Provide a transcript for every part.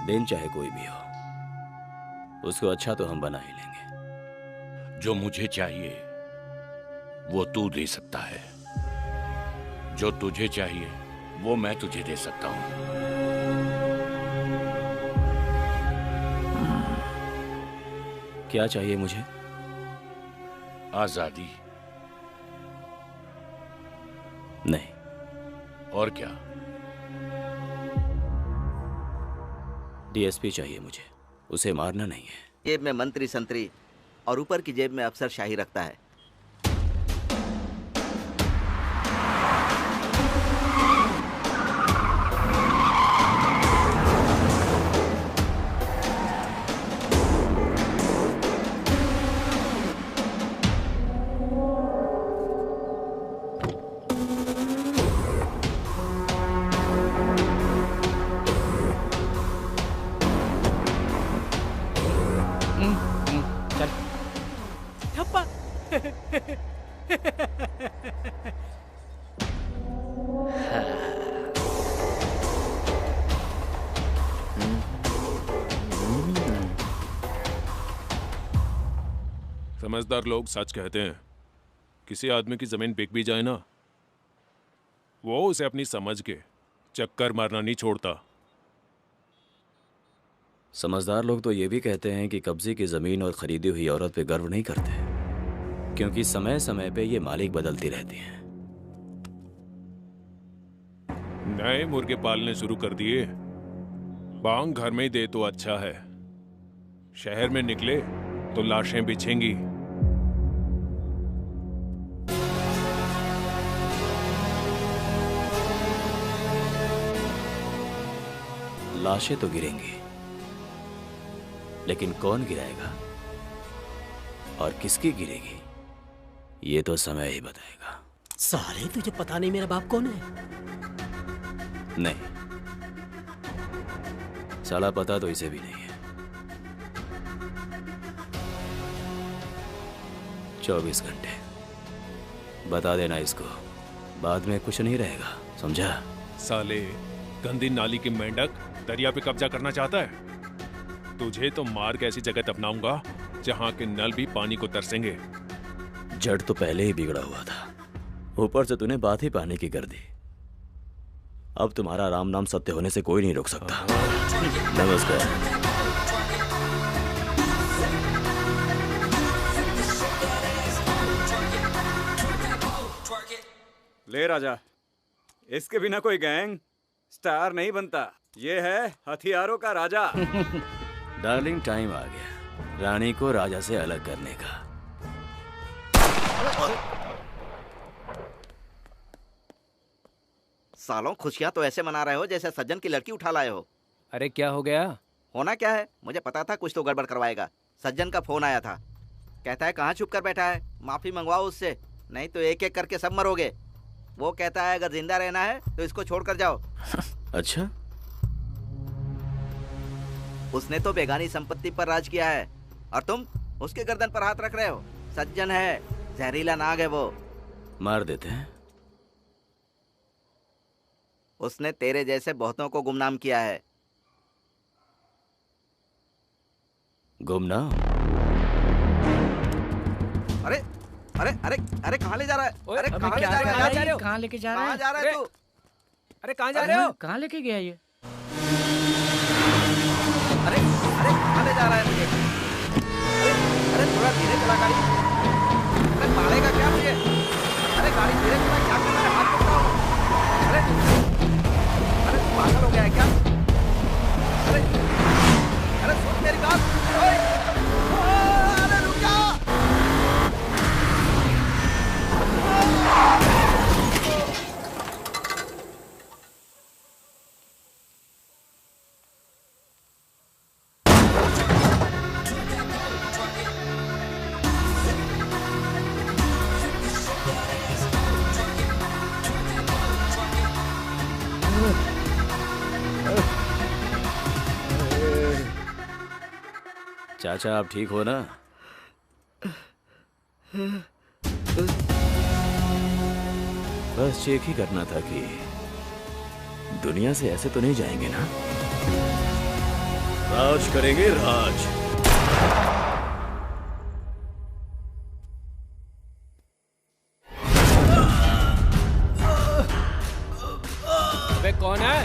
दिन चाहे कोई भी हो, उसको अच्छा तो हम बना ही लेंगे। जो मुझे चाहिए वो तू दे सकता है, जो तुझे चाहिए वो मैं तुझे दे सकता हूं। क्या चाहिए मुझे? आजादी। नहीं। और क्या? डीएसपी चाहिए मुझे, उसे मारना नहीं है। जेब में मंत्री संतरी और ऊपर की जेब में अफसर शाही रखता है। समझदार लोग सच कहते हैं, किसी आदमी की जमीन बिक भी जाए ना, वो उसे अपनी समझ के चक्कर मारना नहीं छोड़ता। समझदार लोग तो ये भी कहते हैं कि कब्जे की जमीन और खरीदी हुई औरत पे गर्व नहीं करते, क्योंकि समय समय पे ये मालिक बदलती रहती हैं। नए मुर्गे पालने शुरू कर दिए। बांग घर में ही दे तो अच्छा है, शहर में निकले तो लाशें बिछेंगी। लाशें तो गिरेंगी, लेकिन कौन गिराएगा और किसकी गिरेगी ये तो समय ही बताएगा। साले तुझे पता नहीं मेरा बाप कौन है? नहीं, साला पता तो इसे भी नहीं है। 24 घंटे बता देना इसको, बाद में कुछ नहीं रहेगा, समझा? साले गंदी नाली की मेंढक दरिया पे कब्जा करना चाहता है। तुझे तो मार के ऐसी जगह दफनाऊंगा जहां के नल भी पानी को तरसेंगे। जड़ तो पहले ही बिगड़ा हुआ था, ऊपर से तूने बात ही पानी की कर दी। अब तुम्हारा राम नाम सत्य होने से कोई नहीं रोक सकता। नमस्कार। ले राजा, इसके बिना कोई गैंग स्टार नहीं बनता। ये है हथियारों का राजा। डार्लिंग, टाइम आ गया रानी को राजा से अलग करने का। सालों, खुशियां तो ऐसे मना रहे हो जैसे सज्जन की लड़की उठा लाए हो। अरे क्या हो गया? होना क्या है, मुझे पता था कुछ तो गड़बड़ करवाएगा। सज्जन का फोन आया था, कहता है कहाँ छुप कर बैठा है, माफी मंगवाओ उससे, नहीं तो एक एक करके सब मरोगे। वो कहता है अगर जिंदा रहना है तो इसको छोड़कर जाओ। अच्छा, उसने तो बेगानी संपत्ति पर राज किया है और तुम उसके गर्दन पर हाथ रख रहे हो। सज्जन है, जहरीला नाग है वो। मार देते हैं। उसने तेरे जैसे बहुतों को गुमनाम किया है। गुमनाम? अरे अरे अरे अरे कहाँ ले जा रहा है? अरे कहाँ ले जा रहा है? कहाँ लेके जा रहा है? कहाँ जा रहा है तू? अरे कहाँ जा रहे हो? कहाँ लेके गया ये? अरे अरे कहाँ ले जा रहा है मुझे? अरे अरे थोड़ा धीरे चला गाड़ी। अरे मारेगा क्या मुझे? अरे गाड़ी धीरे चला, क्या कर रहा है? हाथ पकड़ा हो। अरे अरे पागल हो गया है क्या? अरे अरे सुन मेरी बात। ओए अरे रुक जा। चाचा, आप ठीक हो ना? बस चेक ही करना था कि दुनिया से ऐसे तो नहीं जाएंगे ना। राज करेंगे राज। अबे कौन है?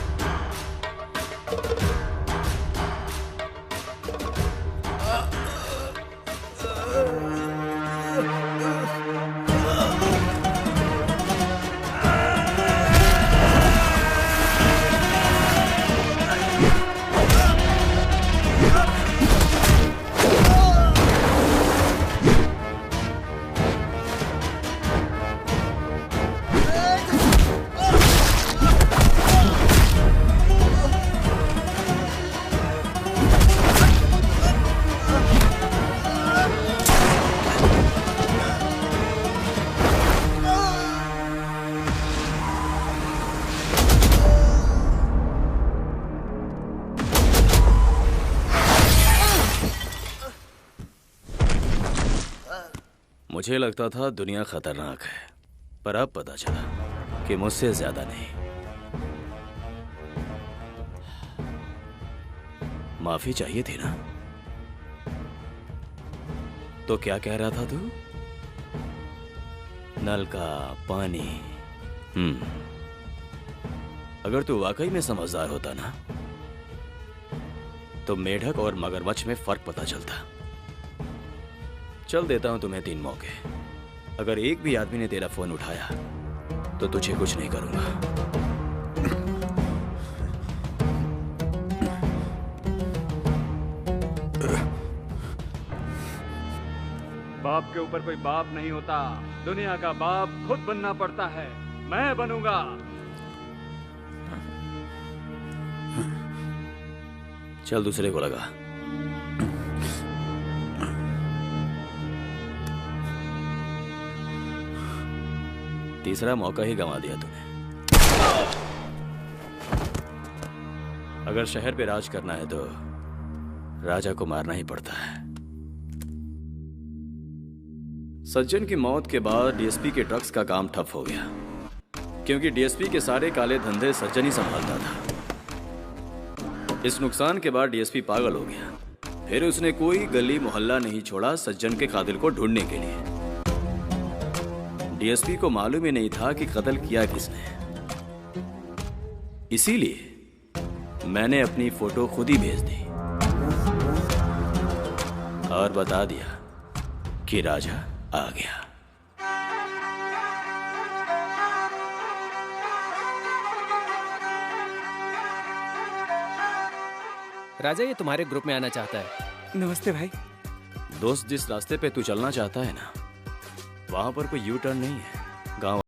मुझे लगता था दुनिया खतरनाक है, पर अब पता चला कि मुझसे ज्यादा नहीं। माफी चाहिए थी ना? तो क्या कह रहा था तू? नल का पानी। अगर तू वाकई में समझदार होता ना, तो मेढक और मगरमच्छ में फर्क पता चलता। चल देता हूं तुम्हें 3 मौके। अगर एक भी आदमी ने तेरा फोन उठाया तो तुझे कुछ नहीं करूंगा। बाप के ऊपर कोई बाप नहीं होता, दुनिया का बाप खुद बनना पड़ता है। मैं बनूंगा। चल दूसरे को लगा। तीसरा मौका ही गंवा दिया तूने। अगर शहर पे राज करना है तो राजा को मारना ही पड़ता है। सज्जन की मौत के बाद डीएसपी के ड्रग्स का काम ठप हो गया, क्योंकि डीएसपी के सारे काले धंधे सज्जन ही संभालता था। इस नुकसान के बाद डीएसपी पागल हो गया। फिर उसने कोई गली मोहल्ला नहीं छोड़ा सज्जन के कातिल को ढूंढने के लिए। डीएसपी को मालूम ही नहीं था कि कत्ल किया किसने। इसीलिए मैंने अपनी फोटो खुद ही भेज दी और बता दिया कि राजा आ गया। राजा ये तुम्हारे ग्रुप में आना चाहता है। नमस्ते भाई। दोस्त, जिस रास्ते पे तू चलना चाहता है ना, वहां पर कोई यू टर्न नहीं है। गांव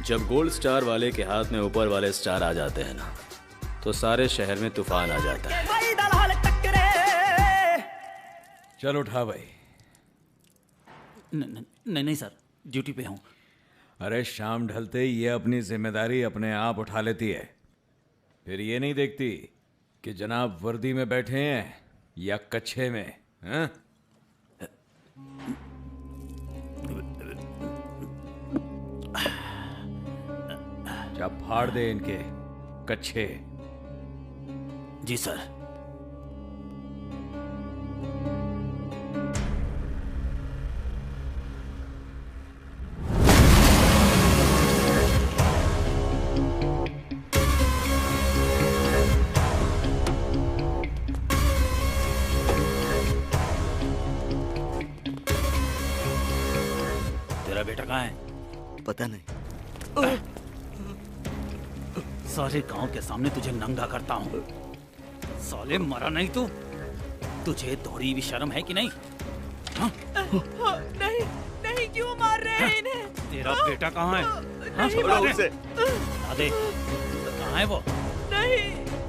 जब गोल्ड स्टार वाले के हाथ में ऊपर वाले स्टार आ जाते हैं ना, तो सारे शहर में तूफान आ जाता है। चल उठा भाई। नहीं सर, ड्यूटी पे हूँ। अरे शाम ढलते ही ये अपनी जिम्मेदारी अपने आप उठा लेती है। फिर ये नहीं देखती कि जनाब वर्दी में बैठे हैं या कच्छे में। हैं? क्या फाड़ दे इनके कच्छे। जी सर। तेरा बेटा कहाँ है? पता नहीं। सारे गांव के सामने तुझे नंगा करता हूँ। साले मरा नहीं तू? तुझे थोड़ी भी शर्म है कि नहीं? हाँ? नहीं नहीं, क्यों मार रहे हैं इन्हें? तेरा बेटा कहाँ है? छोड़ो उसे। अरे कहाँ है वो? नहीं,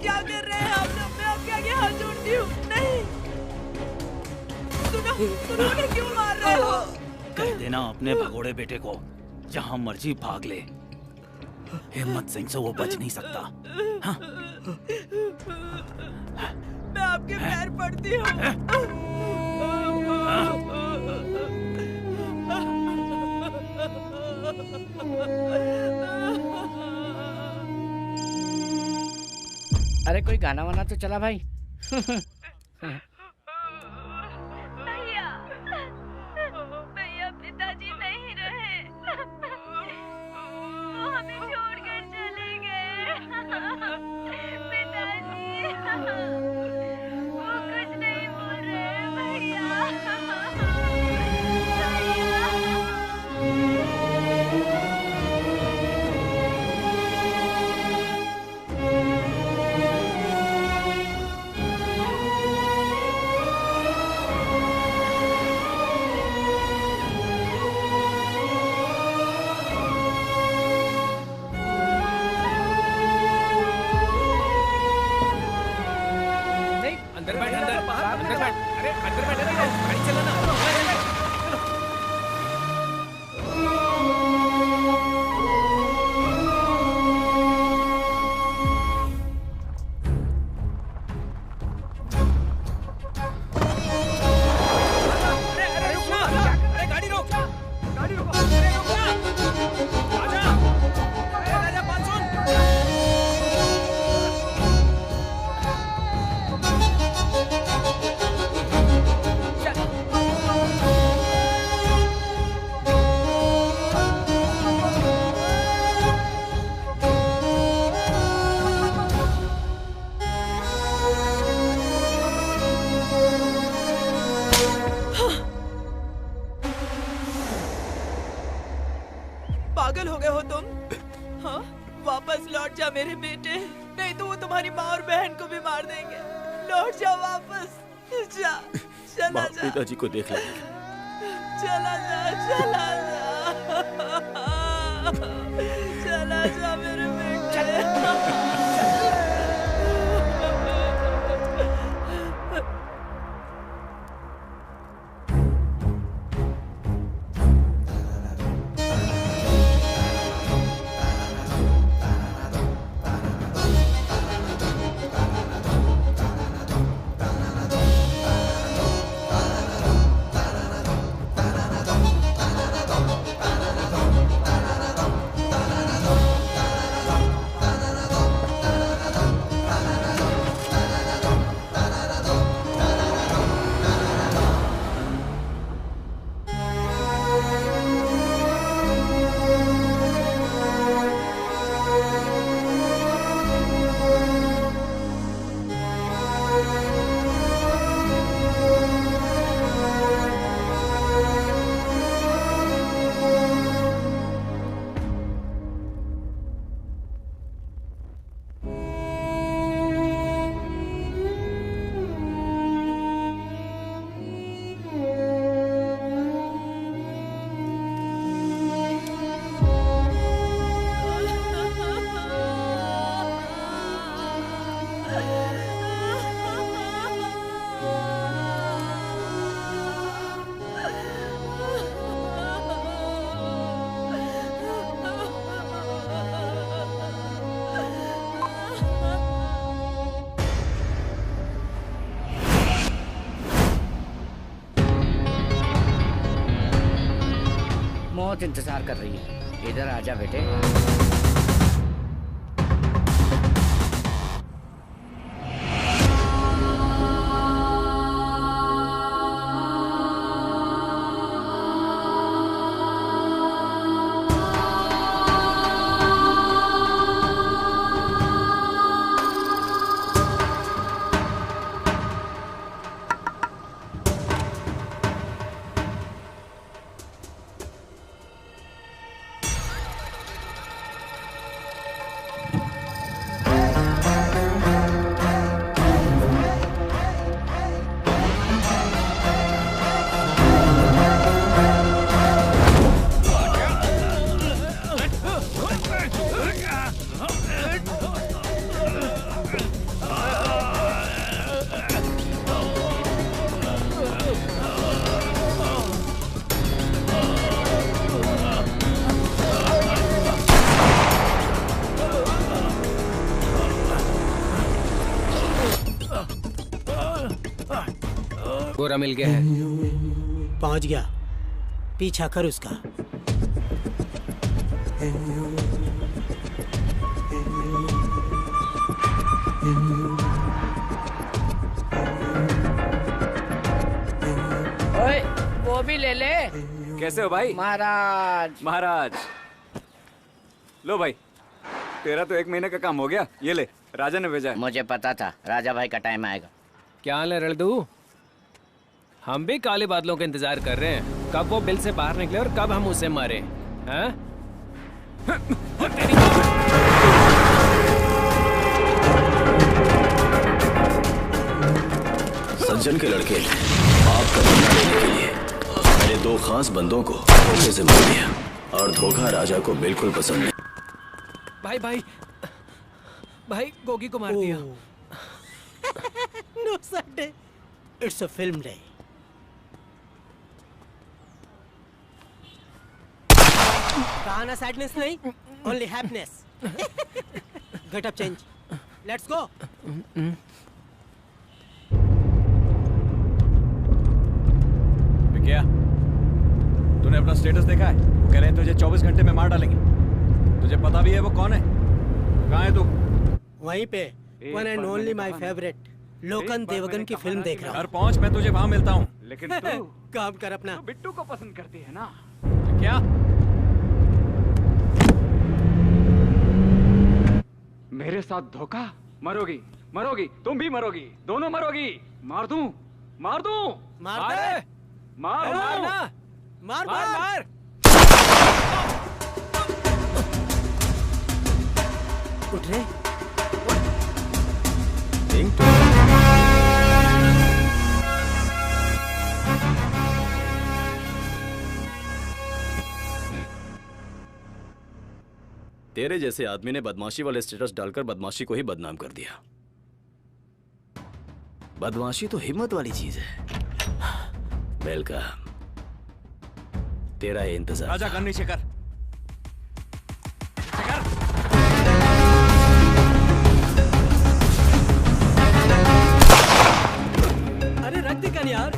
क्या कर रहे हैं आप लोग? मैं आपके आगे हाथ जोड़ती हूँ। नहीं, सुनो, उन्हें क्यों मार रहे हो? कह देना अपने भगोड़े बेटे को जहां मर्जी भाग ले, हिम्मत सिंह से वो बच नहीं सकता। हाँ? मैं आपके पैर पड़ती हूँ। अरे कोई गाना वाना तो चला भाई। भैया, भैया पिताजी नहीं रहे, वो हमें छोड़कर चले गए। पिताजी, वो कुछ नहीं बोल रहे भैया। अंदर बैठ, अंदर बैठ। अरे अंदर बैठ, गाड़ी चलाना। पागल हो गए हो तुम? हाँ, वापस लौट जा मेरे बेटे, नहीं तो वो तुम्हारी माँ और बहन को भी मार देंगे। लौट जा वापस, जा, चला जा। पिताजी को देख ले। चला जा, चला जा, चला जा मेरे बेटे। मौत इंतजार कर रही है, इधर आजा बेटे। गोरा मिल गया है। पहुंच गया, पीछा कर उसका। ओए, वो भी ले ले। कैसे हो भाई? महाराज। महाराज लो भाई, तेरा तो 1 महीने का काम हो गया। ये ले, राजा ने भेजा है। मुझे पता था राजा भाई का टाइम आएगा। क्या हाल है रड़दू? हम भी काले बादलों का इंतजार कर रहे हैं, कब वो बिल से बाहर निकले और कब हम उसे मारे। हैं? सज्जन के लड़के ने बाप का बदला लेने के लिए मेरे 2 खास बंदों को धोखे से मार दिया, और धोखा राजा को बिल्कुल पसंद नहीं। भाई भाई भाई, गोगी को मार दिया। No Sunday, it's a film day. कहा ना sadness नहीं, only happiness. Get up, change. Let's go. क्या तूने अपना स्टेटस देखा है? वो कह रहे हैं तुझे 24 घंटे में मार डालेंगे। तुझे पता भी है वो कौन है? कहाँ है तू? वहीं पे one and only my favourite लोकन देवगन की फिल्म देख रहा हूँ। घर पहुँच, मैं तुझे वहाँ मिलता हूँ। लेकिन तू काम कर अपना। बिट्टू को पसंद करती है ना? क्या? मेरे साथ धोखा? मरोगी, मरोगी, तुम भी मरोगी, दोनों मरोगी। मार दूं, मार दूं, मार दे, मार दूं, मार मार। उठ रे। तेरे जैसे आदमी ने बदमाशी वाले स्टेटस डालकर बदमाशी को ही बदनाम कर दिया। बदमाशी तो हिम्मत वाली चीज है। वेलकम, तेरा ये इंतजार। राजा कर, नीचे कर। अरे रख दे कर यार।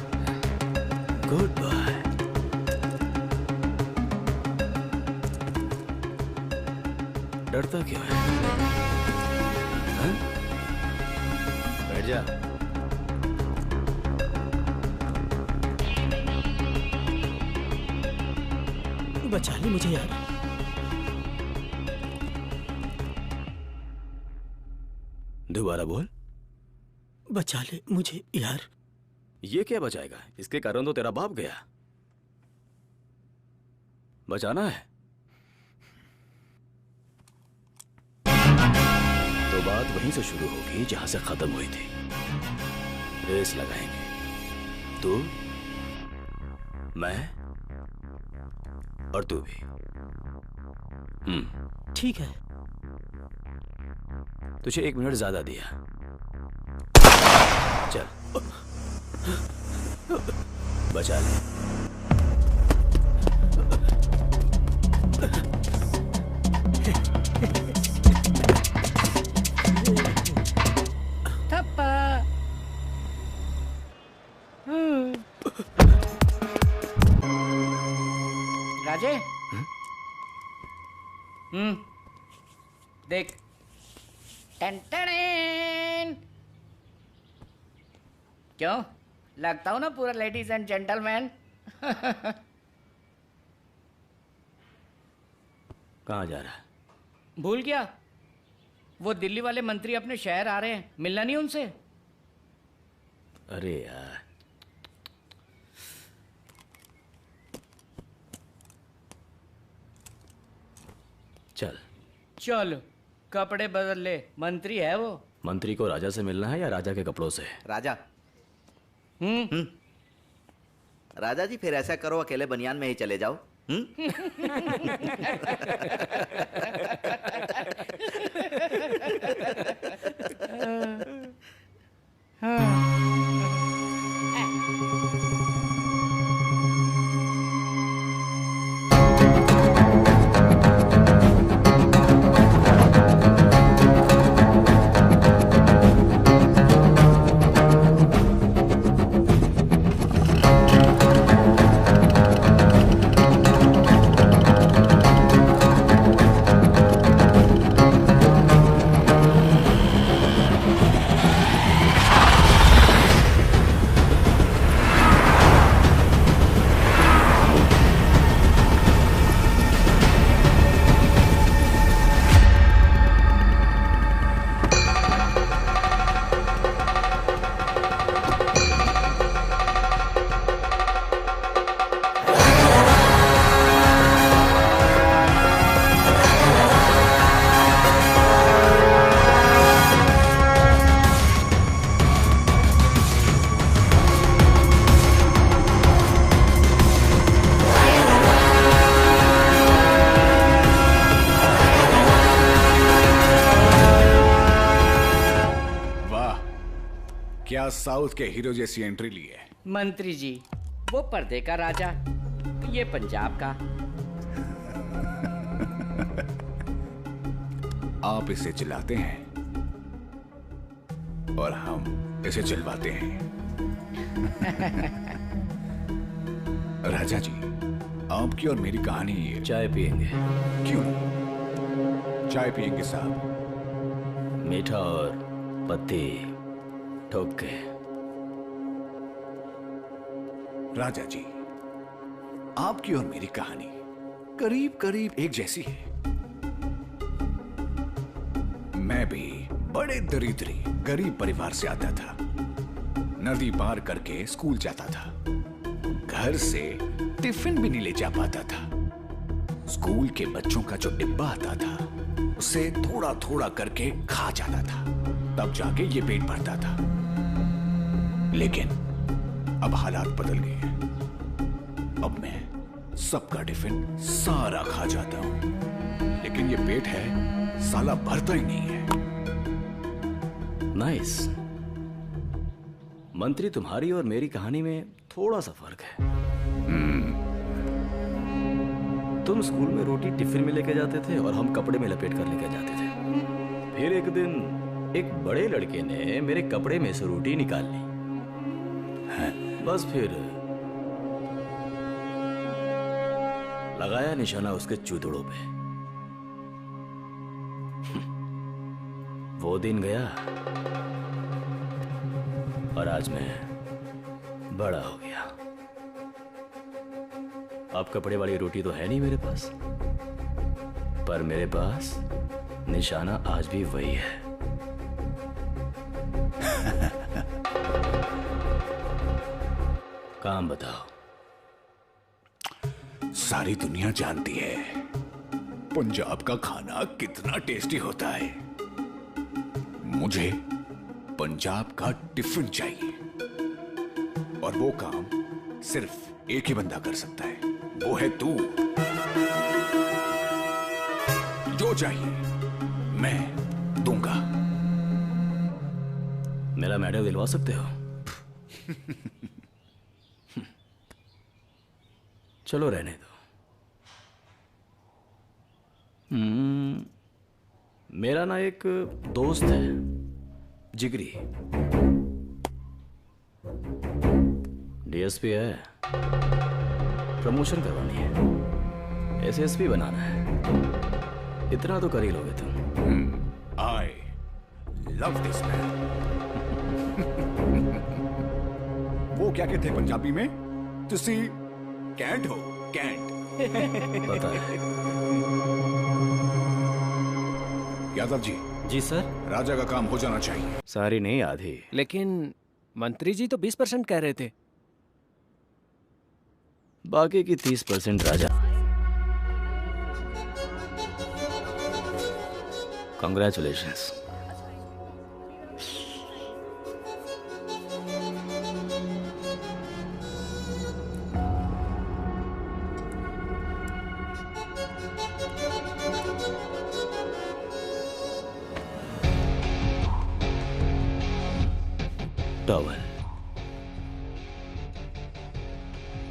Goodbye. डरता क्यों है? हाँ? बैठ जा। बचा ली मुझे यार। दोबारा बोल। बचा ले मुझे यार। ये क्या बचाएगा? इसके कारण तो तेरा बाप गया। बचाना है तो बात वहीं से शुरू होगी जहां से खत्म हुई थी। रेस लगाएंगे, तू, मैं और तू भी। ठीक है। तुझे 1 मिनट ज्यादा दिया। चल, बचा ले। थप्पा। राजे। देख। टेन। क्यों लगता हूँ ना पूरा लेडीज एंड जेंटलमैन? कहाँ जा रहा है? भूल गया, वो दिल्ली वाले मंत्री अपने शहर आ रहे हैं, मिलना नहीं उनसे? अरे यार, चल चल, कपड़े बदल ले, मंत्री है वो। मंत्री को राजा से मिलना है या राजा के कपड़ों से? राजा। राजा जी फिर ऐसा करो, अकेले बनियान में ही चले जाओ। बड़ा साउथ के हीरो जैसी एंट्री ली है। मंत्री जी, वो पर्दे का राजा, ये पंजाब का। आप इसे चिल्लाते हैं और हम इसे चिल्लाते हैं। राजा जी, आपकी और मेरी कहानी ये। चाय पियेंगे? क्यों नहीं? चाय पियेंगे साहब। मीठा और पत्ती ठोक के। राजा जी, आपकी और मेरी कहानी करीब करीब एक जैसी है। मैं भी बड़े दरिद्री गरीब परिवार से आता था। नदी पार करके स्कूल जाता था। घर से टिफिन भी नहीं ले जा पाता था। स्कूल के बच्चों का जो डिब्बा आता था उसे थोड़ा थोड़ा करके खा जाता था, तब जाके ये पेट भरता था। लेकिन अब हालात बदल गए हैं। अब मैं सबका टिफिन सारा खा जाता हूं, लेकिन ये पेट है साला भरता ही नहीं है। नाइस। मंत्री, तुम्हारी और मेरी कहानी में थोड़ा सा फर्क है। तुम स्कूल में रोटी टिफिन में लेके जाते थे और हम कपड़े में लपेट कर लेके जाते थे। फिर एक दिन एक बड़े लड़के ने मेरे कपड़े में से रोटी निकाल ली। बस फिर लगाया निशाना उसके चूतड़ों पे। वो दिन गया और आज मैं बड़ा हो गया। अब कपड़े वाली रोटी तो है नहीं मेरे पास, पर मेरे पास निशाना आज भी वही है। काम बताओ। सारी दुनिया जानती है पंजाब का खाना कितना टेस्टी होता है। मुझे पंजाब का टिफिन चाहिए, और वो काम सिर्फ एक ही बंदा कर सकता है, वो है तू। जो चाहिए मैं दूंगा। मेरा मेडल दिलवा सकते हो? चलो रहने दो। मेरा ना एक दोस्त है, जिगरी, डीएसपी है। प्रमोशन करवानी है, एसएसपी बनाना है। इतना तो कर ही लोगे तुम। I love this man. वो क्या कहते हैं पंजाबी में? तुसी कैंट हो, कैंट। पता है। यादव जी। जी सर। राजा का काम हो जाना चाहिए। सारी नहीं, आधी। लेकिन मंत्री जी तो 20% कह रहे थे। बाकी की 30% राजा। Congratulations. टॉवल।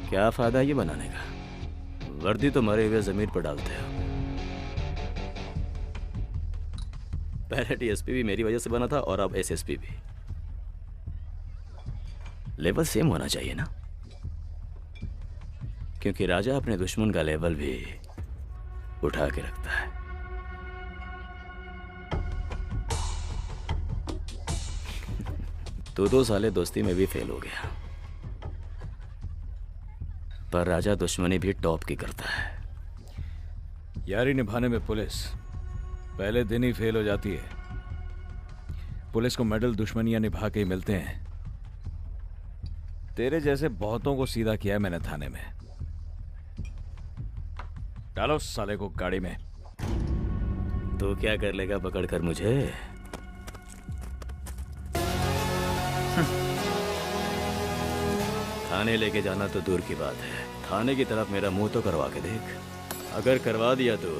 क्या फायदा ये बनाने का? वर्दी तो मरे हुए जमीन पर डालते हो। पहले डीएसपी भी मेरी वजह से बना था और अब एसएसपी भी। लेवल सेम होना चाहिए ना, क्योंकि राजा अपने दुश्मन का लेवल भी उठा के रखता है। तो 2 साले दोस्ती में भी फेल हो गया, पर राजा दुश्मनी भी टॉप की करता है। यारी निभाने में पुलिस पहले दिन ही फेल हो जाती है। पुलिस को मेडल दुश्मनियां निभा के ही मिलते हैं। तेरे जैसे बहुतों को सीधा किया है मैंने थाने में। डालो साले को गाड़ी में। तो क्या कर लेगा पकड़कर मुझे? थाने लेके जाना तो दूर की बात है, थाने की तरफ मेरा मुंह तो करवा के देख। अगर करवा दिया तो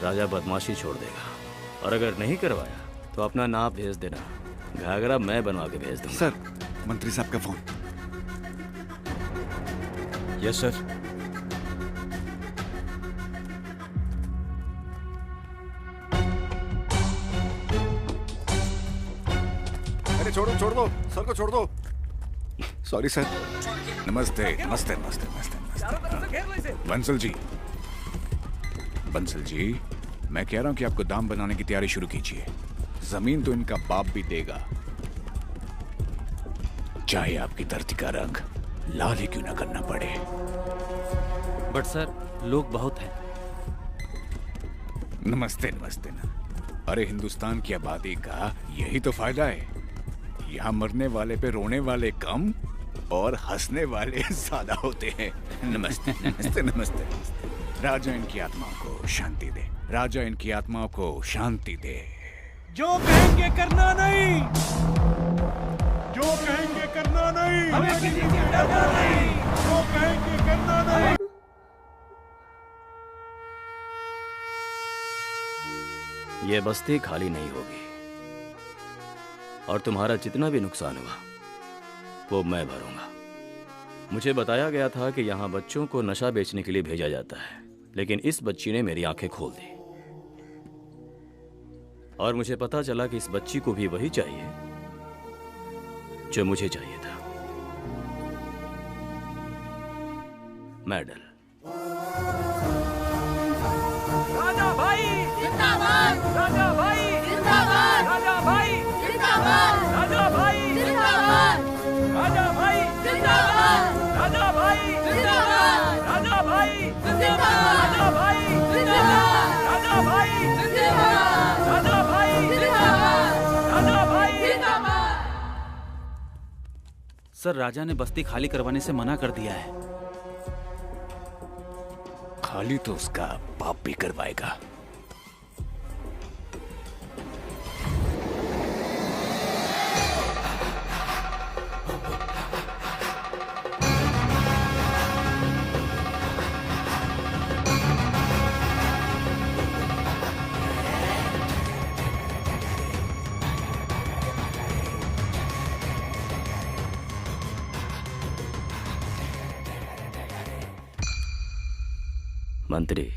राजा बदमाशी छोड़ देगा, और अगर नहीं करवाया तो अपना नाम भेज देना, घाघरा मैं बनवा के भेज दूंगा। सर, मंत्री साहब का फोन। Yes sir. अरे छोड़ दो सर को छोड़ दो। Sorry sir. नमस्ते नमस्ते नमस्ते नमस्ते। बंसल जी, मैं कह रहा हूं कि आपको दाम बनाने की तैयारी शुरू कीजिए। जमीन तो इनका बाप भी देगा, चाहे आपकी धरती का रंग लाल ही क्यों ना करना पड़े। बट सर, लोग बहुत हैं। नमस्ते नमस्ते ना। अरे हिंदुस्तान की आबादी का यही तो फायदा है। यहाँ मरने वाले पे रोने वाले कम और हंसने वाले ज्यादा होते हैं। नमस्ते नमस्ते नमस्ते। राजा इनकी आत्माओं को शांति दे, राजा इनकी आत्माओं को शांति दे। जो कहेंगे करना नहीं, जो कहेंगे करना नहीं, हमें किसी से डरना नहीं, जो कहेंगे करना नहीं। ये बस्ती खाली नहीं होगी और तुम्हारा जितना भी नुकसान हुआ वो मैं भरूंगा। मुझे बताया गया था कि यहाँ बच्चों को नशा बेचने के लिए भेजा जाता है, लेकिन इस बच्ची ने मेरी आंखें खोल दी और मुझे पता चला कि इस बच्ची को भी वही चाहिए जो मुझे चाहिए था, मेडल। राजा भाई जिंदाबाद, राजा भाई जिंदाबाद, राजा भाई जिंदाबाद, राजा भाई जिंदाबाद, राजा भाई जिंदाबाद, राजा भाई जिंदाबाद, राजा भाई जिंदाबाद, राजा भाई जिंदाबाद, राजा भाई जिंदाबाद, राजा भाई जिंदाबाद, राजा भाई जिंदाबाद। सर, राजा ने बस्ती खाली करवाने से मना कर दिया है। खाली तो उसका बाप भी करवाएगा। मंत्री,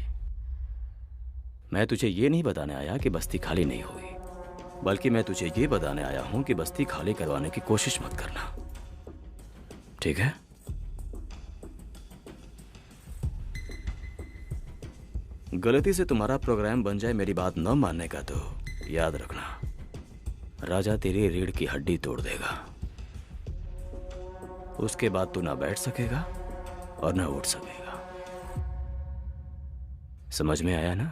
मैं तुझे ये नहीं बताने आया कि बस्ती खाली नहीं होगी, बल्कि मैं तुझे ये बताने आया हूं कि बस्ती खाली करवाने की कोशिश मत करना, ठीक है? गलती से तुम्हारा प्रोग्राम बन जाए मेरी बात न मानने का, तो याद रखना राजा तेरी रीढ़ की हड्डी तोड़ देगा। उसके बाद तू ना बैठ सकेगा और ना उठ सकेगा। समझ में आया ना?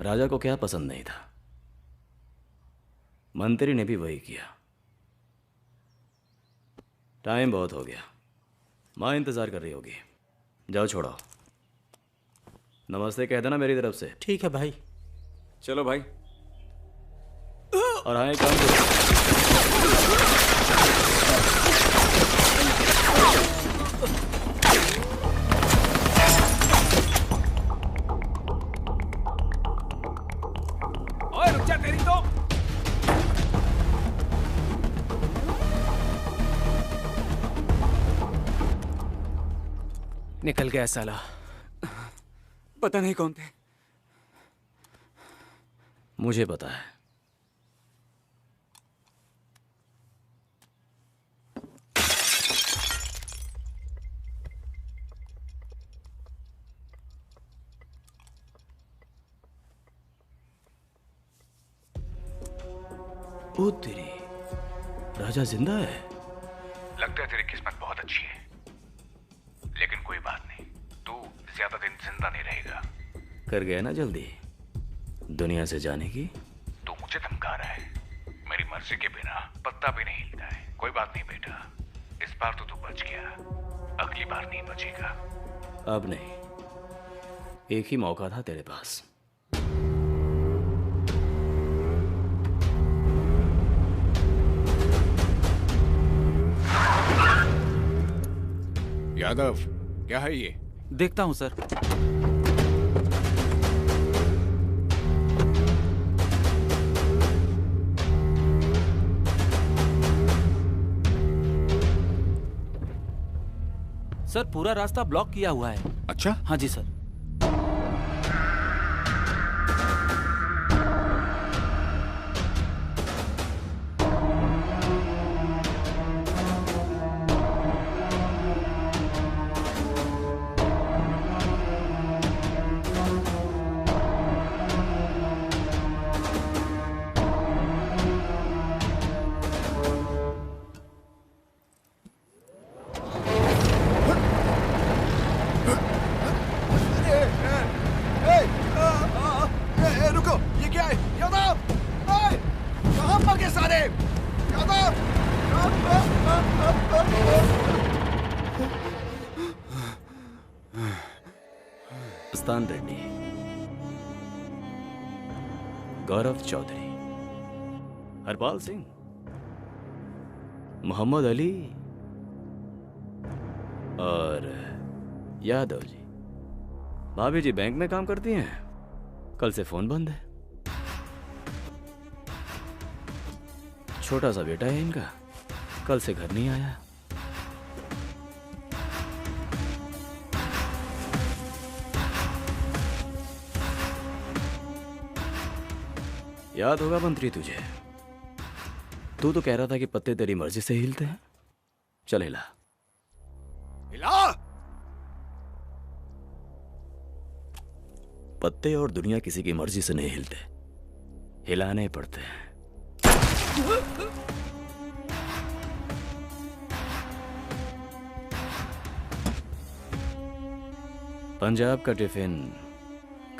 राजा को क्या पसंद नहीं था, मंत्री ने भी वही किया। टाइम बहुत हो गया, माँ इंतजार कर रही होगी। जाओ छोड़ो। नमस्ते कह देना मेरी तरफ से। ठीक है भाई। चलो भाई। और हाँ, एक काम करो। ओए रुक जा, तेरी तो। निकल गया साला। पता नहीं कौन थे। मुझे पता है। ओ तेरी, राजा जिंदा है। लगता है तेरी किस्मत बहुत अच्छी है, लेकिन कोई बात नहीं, तू ज्यादा दिन जिंदा नहीं रहेगा। कर गया ना जल्दी दुनिया से जाने की। तू मुझे धमका रहा है। मेरी मर्जी के बिना पत्ता भी नहीं हिलता है। कोई बात नहीं बेटा, इस बार तो तू बच गया, अगली बार नहीं बचेगा। अब नहीं, एक ही मौका था तेरे पास। यादव, क्या है ये? देखता हूँ सर। सर पूरा रास्ता ब्लॉक किया हुआ है। अच्छा? हाँ जी सर। रुको, ये क्या है? यादव! ओए! कहाँ भाग गए सारे? यादव! मस्तान रेड्डी, गौरव चौधरी, हरपाल सिंह, मोहम्मद अली और यादव जी। भाभी जी बैंक में काम करती हैं, कल से फोन बंद है। छोटा सा बेटा है इनका, कल से घर नहीं आया। याद होगा मंत्री तुझे, तू तो कह रहा था कि पत्ते तेरी मर्जी से हिलते हैं। चल हिला। हिला! पत्ते और दुनिया किसी की मर्जी से नहीं हिलते, हिलाने पड़ते हैं। पंजाब का टिफिन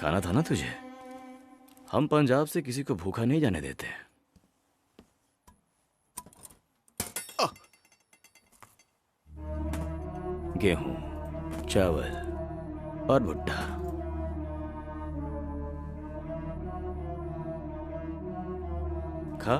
खाना था ना तुझे? हम पंजाब से किसी को भूखा नहीं जाने देते। गेहूं, चावल और भुट्टा। खा।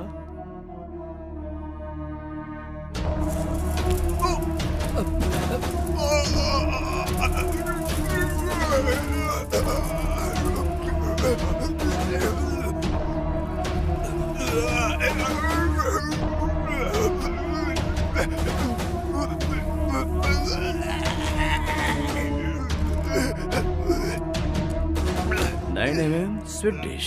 Sweet dish.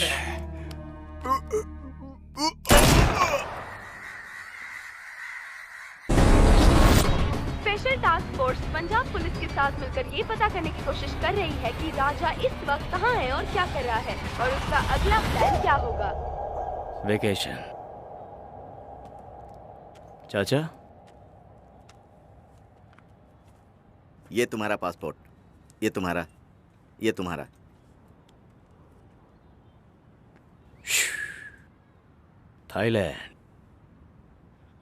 Special task force Punjab police के साथ मिलकर ये पता करने की कोशिश कर रही है कि राजा इस वक्त कहाँ है और क्या कर रहा है और उसका अगला प्लान क्या होगा। वेकेशन। चाचा, ये तुम्हारा पासपोर्ट, ये तुम्हारा, ये तुम्हारा। थाईलैंड।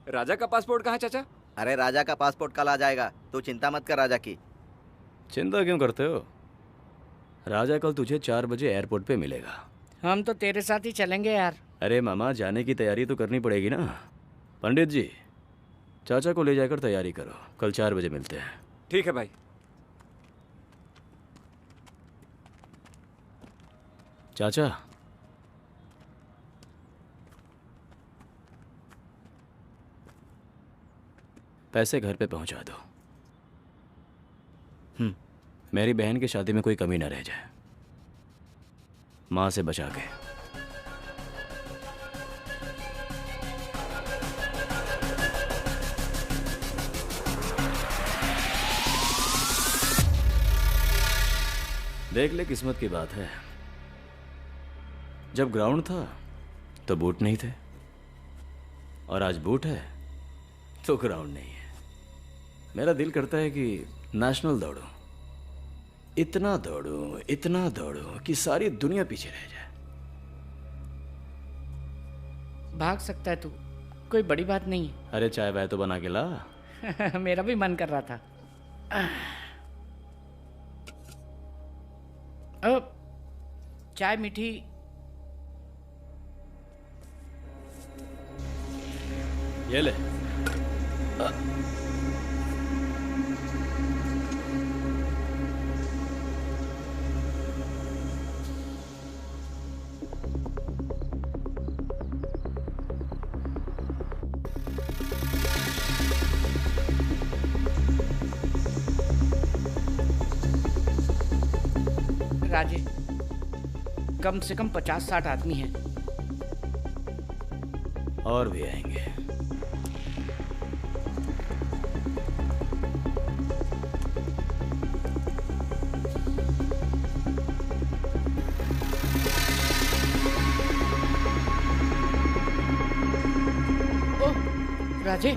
राजा का पासपोर्ट कहाँ चाचा? अरे राजा का पासपोर्ट कल आ जाएगा, तू चिंता मत कर राजा की। चिंता क्यों करते हो? राजा कल तुझे 4 बजे एयरपोर्ट पे मिलेगा। हम तो तेरे साथ ही चलेंगे यार। अरे मामा, जाने की तैयारी तो करनी पड़ेगी ना। पंडित जी, चाचा को ले जाकर तैयारी करो, कल 4 बजे मिलते हैं। ठीक है भाई। चाचा, पैसे घर पे पहुंचा दो। मेरी बहन की शादी में कोई कमी ना रह जाए, मां से बचा के। देख ले, किस्मत की बात है, जब ग्राउंड था तो बूट नहीं थे, और आज बूट है तो ग्राउंड नहीं है। मेरा दिल करता है कि नेशनल दौड़ूं, इतना दौड़ूं कि सारी दुनिया पीछे रह जाए। भाग सकता है तू, कोई बड़ी बात नहीं है। अरे चाय वाय तो बना के ला। मेरा भी मन कर रहा था। चाय मीठी। ये ले। राजे, कम से कम 50-60 आदमी हैं। और भी आएंगे। राजे,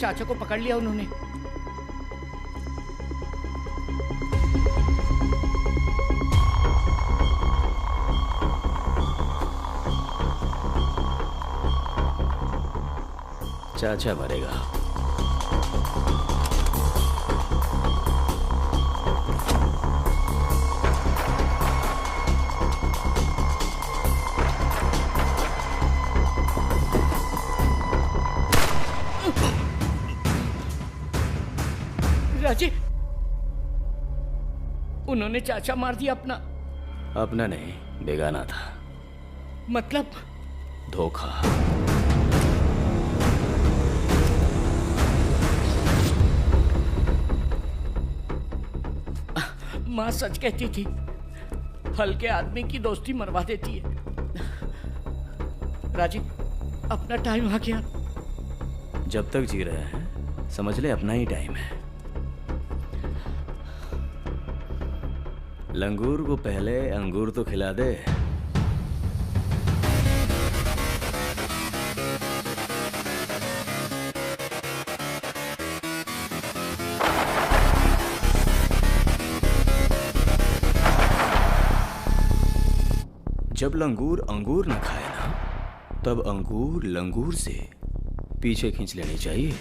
चाचा को पकड़ लिया उन्होंने। चाचा मरेगा। राजे, उन्होंने चाचा मार दिया अपना। अपना नहीं, बेगाना था। मतलब? धोखा। माँ सच कहती थी, हल्के आदमी की दोस्ती मरवा देती है। राजे, अपना टाइम आ गया। जब तक जी रहे हैं समझ ले अपना ही टाइम है। लंगूर को पहले अंगूर तो खिला दे। जब लंगूर अंगूर न खाए ना, तब अंगूर लंगूर से पीछे खींच लेनी चाहिए।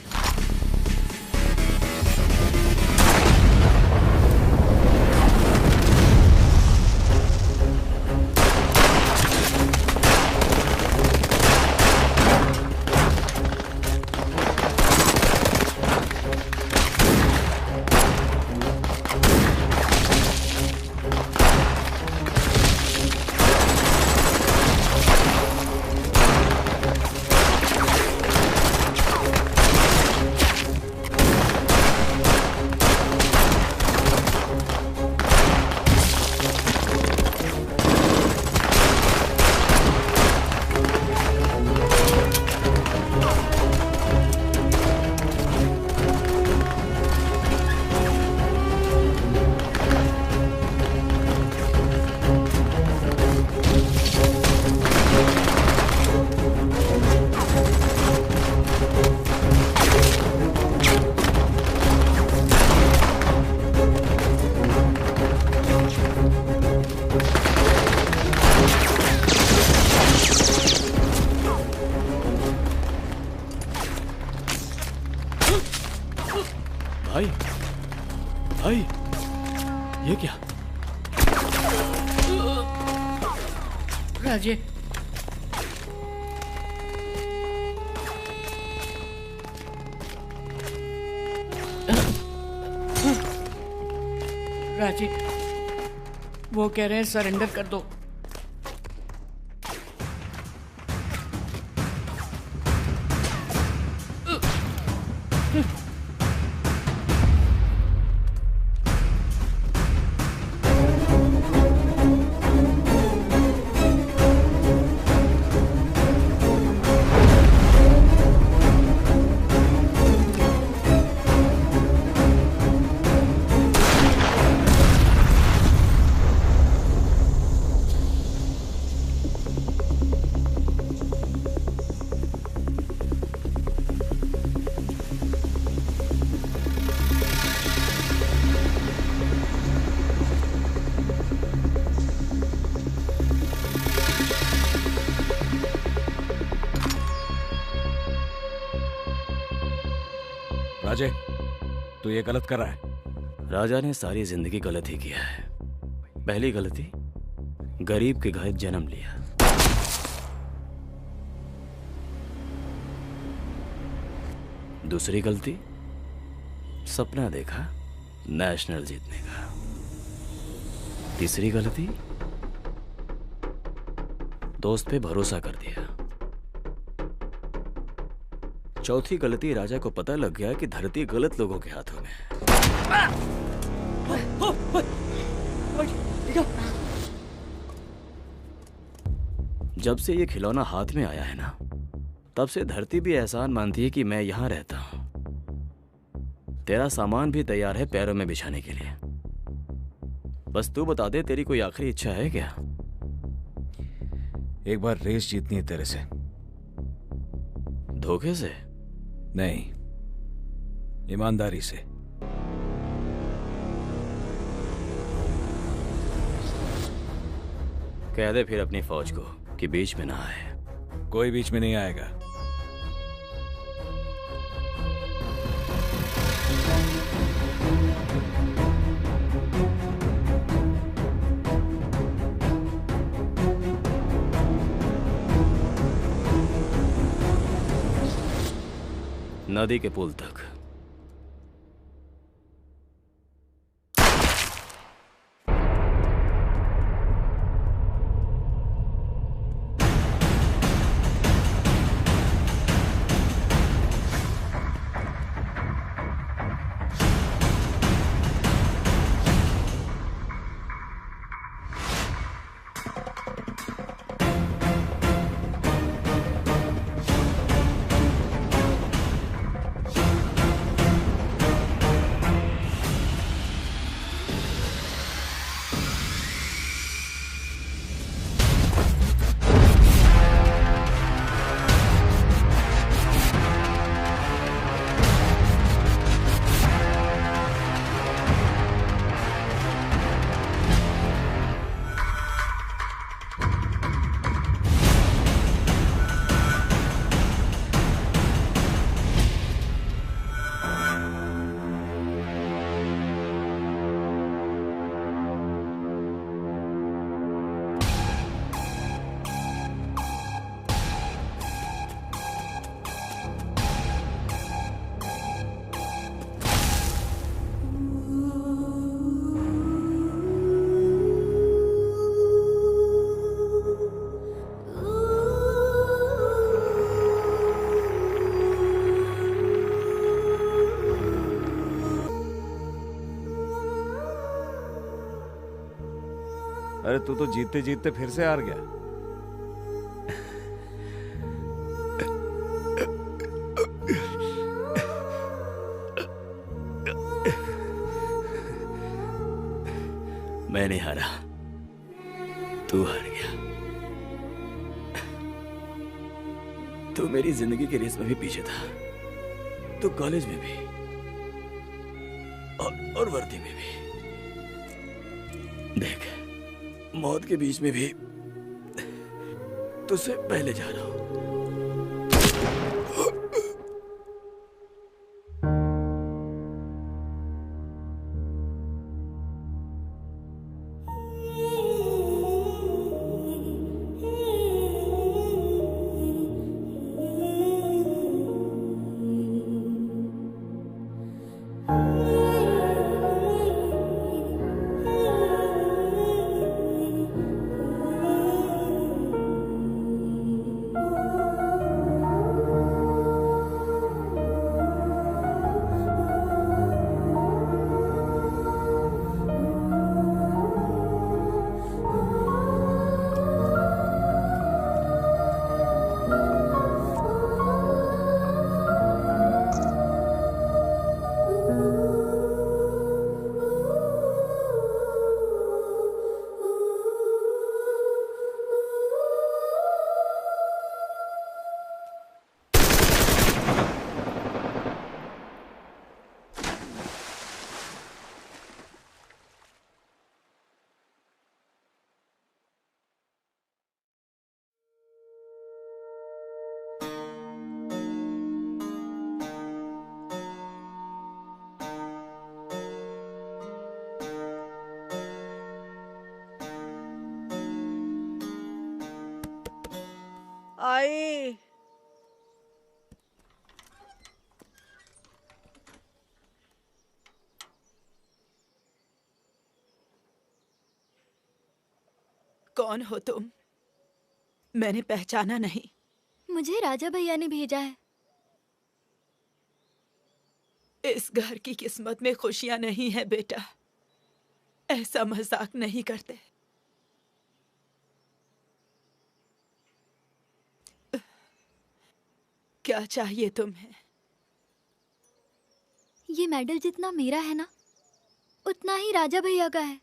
भाई, ये क्या? राजे, राजे, वो कह रहे हैं सरेंडर कर दो। राजे, तू ये गलत कर रहा है। राजा ने सारी जिंदगी गलत ही किया है। पहली गलती, गरीब के घर जन्म लिया। दूसरी गलती, सपना देखा नेशनल जीतने का। तीसरी गलती, दोस्त पे भरोसा कर दिया। चौथी गलती, राजा को पता लग गया कि धरती गलत लोगों के हाथों में है। जब से ये खिलौना हाथ में आया है ना, तब से धरती भी एहसान मानती है कि मैं यहां रहता हूं। तेरा सामान भी तैयार है पैरों में बिछाने के लिए। बस तू बता दे, तेरी कोई आखिरी इच्छा है क्या? एक बार रेस जीतनी है तेरे से। धोखे से? नहीं, ईमानदारी से। कह दे फिर अपनी फौज को कि बीच में ना आए। कोई बीच में नहीं आएगा। नदी के पुल तक। अरे तू तो जीतते जीतते फिर से हार गया। मैं नहीं हारा, तू हार गया। तू मेरी जिंदगी की रेस में भी पीछे था, तू कॉलेज में भी और वर्दी में भी। देख, मौत के बीच में भी तुझसे पहले जा रहा हूं। आई कौन हो तुम? मैंने पहचाना नहीं। मुझे राजा भैया ने भेजा है। इस घर की किस्मत में खुशियां नहीं है बेटा। ऐसा मजाक नहीं करते। क्या चाहिए तुम्हें? ये मेडल जितना मेरा है ना, उतना ही राजा भैया का है।